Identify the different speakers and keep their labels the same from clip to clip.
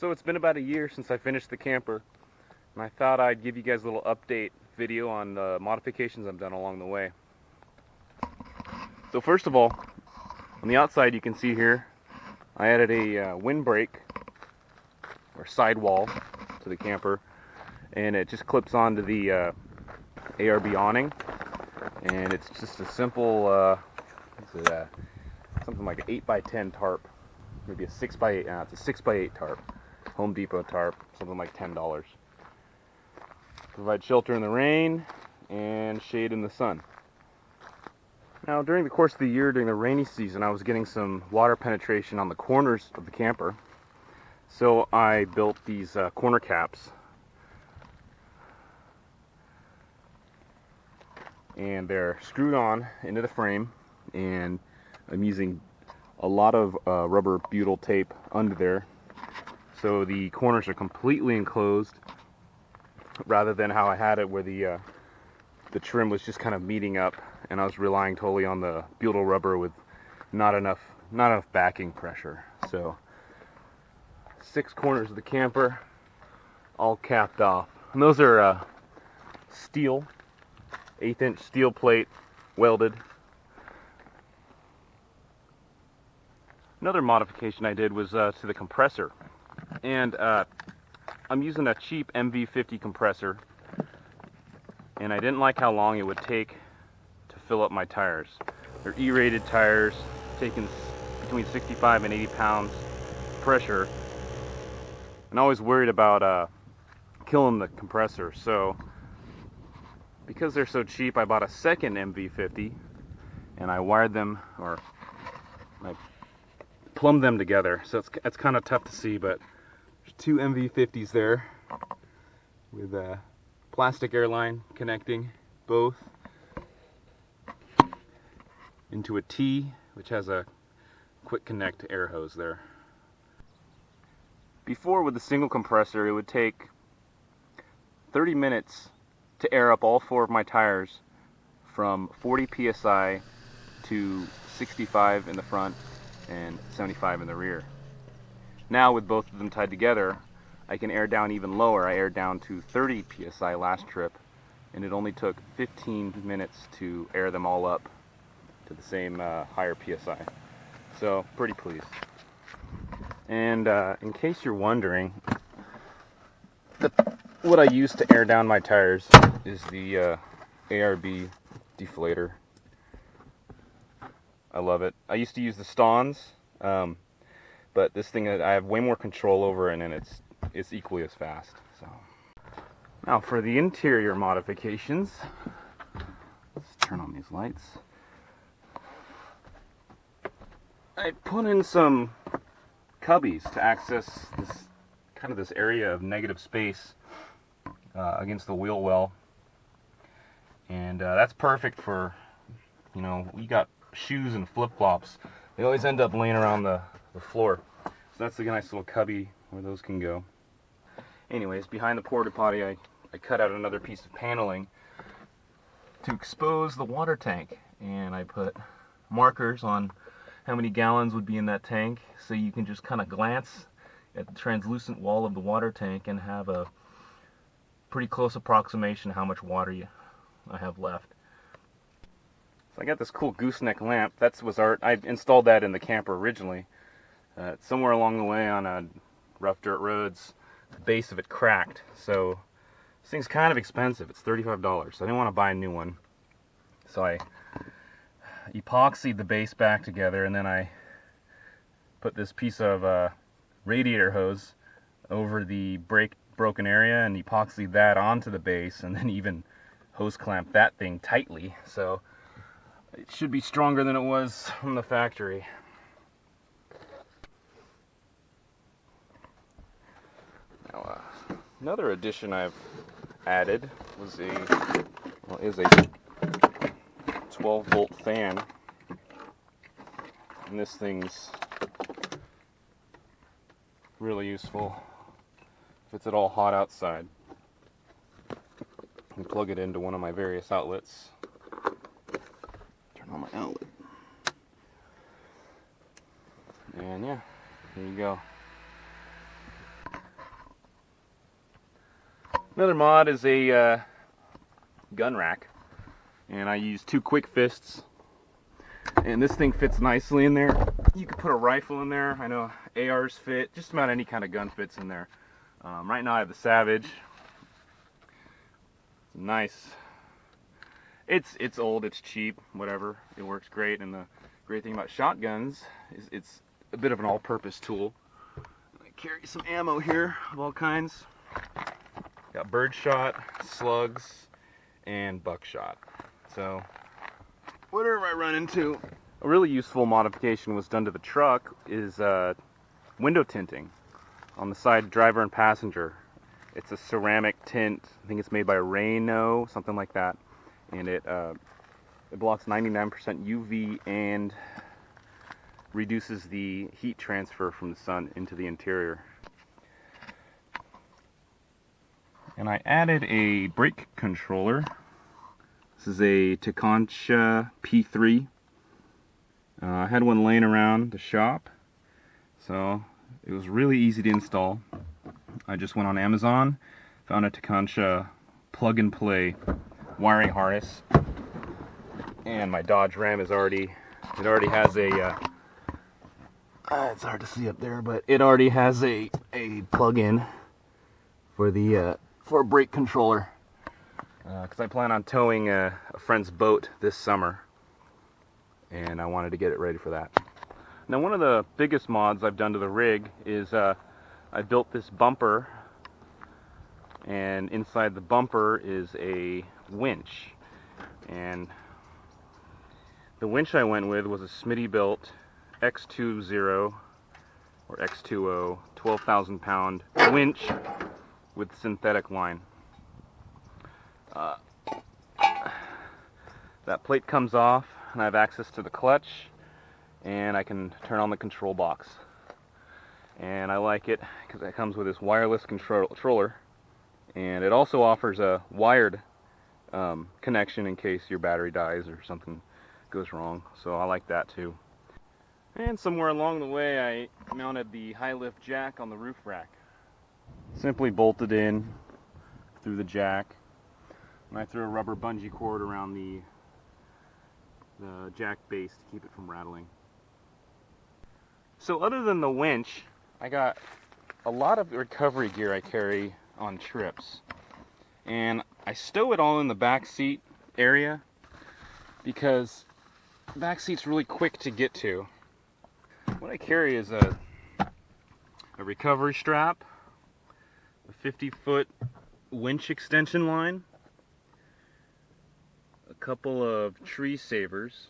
Speaker 1: So it's been about a year since I finished the camper, and I thought I'd give you guys a little update video on the modifications I've done along the way. So first of all, on the outside you can see here, I added a windbreak or sidewall to the camper, and it just clips onto the ARB awning, and it's just a simple, something like an 8x10 tarp, maybe a 6x8. It's a 6x8 tarp. Home Depot tarp, something like $10. Provide shelter in the rain and shade in the sun. Now, during the course of the year, during the rainy season, I was getting some water penetration on the corners of the camper. So I built these corner caps. And they're screwed on into the frame, and I'm using a lot of rubber butyl tape under there. So the corners are completely enclosed, rather than how I had it where the trim was just kind of meeting up, and I was relying totally on the butyl rubber with not enough backing pressure. So 6 corners of the camper all capped off, and those are steel, 1/8" steel plate, welded. Another modification I did was to the compressor. And I'm using a cheap MV50 compressor, and I didn't like how long it would take to fill up my tires. They're E-rated tires, taking between 65 and 80 pounds pressure, and I was worried about killing the compressor. So because they're so cheap, I bought a second MV50, and I wired them, or I plumbed them together. So it's kind of tough to see, but 2 MV50s there with a plastic airline connecting both into a T, which has a quick connect air hose there. Before, with the single compressor, it would take 30 minutes to air up all 4 of my tires from 40 psi to 65 in the front and 75 in the rear. Now, with both of them tied together, I can air down even lower. I aired down to 30 psi last trip, and it only took 15 minutes to air them all up to the same higher psi. So, pretty pleased. And in case you're wondering, what I use to air down my tires is the ARB Deflator. I love it. I used to use the Stons, but this thing, I have way more control over it, and it's equally as fast. So now for the interior modifications, let's turn on these lights. I put in some cubbies to access this area of negative space against the wheel well, and that's perfect for, we got shoes and flip-flops. They always end up laying around the floor. So that's a nice little cubby where those can go. Anyways, behind the porta potty, I cut out another piece of paneling to expose the water tank, and I put markers on how many gallons would be in that tank, so you can just kind of glance at the translucent wall of the water tank and have a pretty close approximation of how much water I have left. So I got this cool gooseneck lamp. That was art. I installed that in the camper originally. Somewhere along the way on rough dirt roads, the base of it cracked. So this thing's kind of expensive. It's $35. So I didn't want to buy a new one. So I epoxied the base back together, and then I put this piece of radiator hose over the broken area and epoxied that onto the base, and then even hose clamped that thing tightly. So it should be stronger than it was from the factory. Now, another addition I've added is a 12-volt fan, and this thing's really useful if it's at all hot outside. I can plug it into one of my various outlets. my outlet. And yeah, there you go. Another mod is a gun rack, and I use 2 quick fists, and this thing fits nicely in there. You could put a rifle in there. I know ARs fit, just about any kind of gun fits in there. Right now I have the Savage. It's nice. It's old, it's cheap, whatever. It works great, and the great thing about shotguns is it's a bit of an all-purpose tool. I carry some ammo here of all kinds. Got birdshot, slugs, and buckshot. So whatever I run into. A really useful modification was done to the truck is window tinting on the side driver and passenger. It's a ceramic tint. I think it's made by Rayno, something like that. And it blocks 99% UV and reduces the heat transfer from the sun into the interior. And I added a brake controller. This is a Takancha P3. I had one laying around the shop, so it was really easy to install. I just went on Amazon, found a Takancha plug-and-play wiring harness, and my Dodge Ram is already has a it's hard to see up there, but it already has a plug-in for the for a brake controller, because I plan on towing a friend's boat this summer, and I wanted to get it ready for that. Now, one of the biggest mods I've done to the rig is I built this bumper, and inside the bumper is a winch, and the winch I went with was a Smitty built X20 or X20 12,000 pound winch with synthetic line. That plate comes off and I have access to the clutch, and I can turn on the control box, and I like it because it comes with this wireless controller, and it also offers a wired connection in case your battery dies or something goes wrong, so I like that too. And somewhere along the way I mounted the high lift jack on the roof rack. Simply bolted in through the jack, and I threw a rubber bungee cord around the jack base to keep it from rattling. So other than the winch, I got a lot of recovery gear I carry on trips, and I stow it all in the back seat area because the back seat's really quick to get to. What I carry is a recovery strap, a 50-foot winch extension line, a couple of tree savers,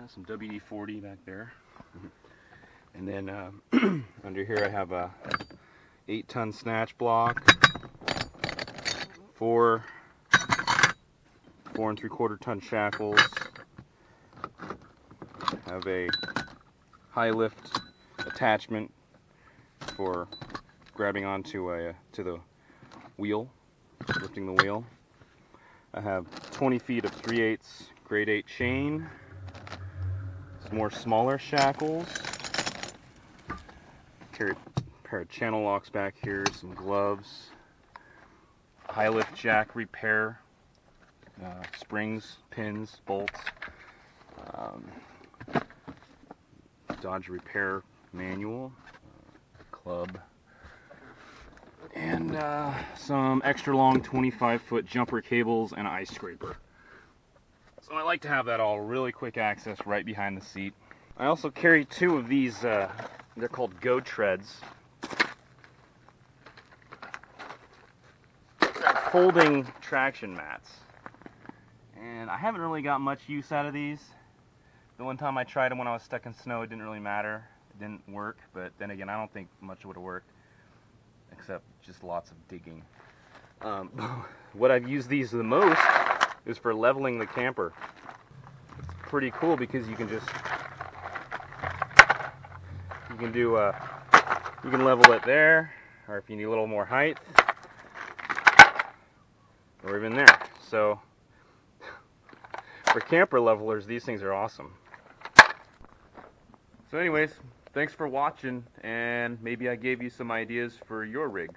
Speaker 1: some WD-40 back there, and then under here I have a 8-ton snatch block, 4 3/4-ton shackles, have a high lift attachment for grabbing onto to the wheel, lifting the wheel. I have 20 feet of 3/8 grade 8 chain, some more smaller shackles, carry a pair of channel locks back here, some gloves, high lift jack repair, springs, pins, bolts, Dodge repair manual, club, and some extra long 25-foot jumper cables and an ice scraper. So I like to have that all really quick access right behind the seat. I also carry 2 of these, they're called Go Treads. They're folding traction mats. And I haven't really got much use out of these. The one time I tried them when I was stuck in snow, it didn't really matter. It didn't work, but then again, I don't think much would have worked, except just lots of digging. What I've used these the most is for leveling the camper. It's pretty cool because you can just, you can level it there, or if you need a little more height, or even there. So For camper levelers, these things are awesome. So anyways, thanks for watching, and maybe I gave you some ideas for your rig.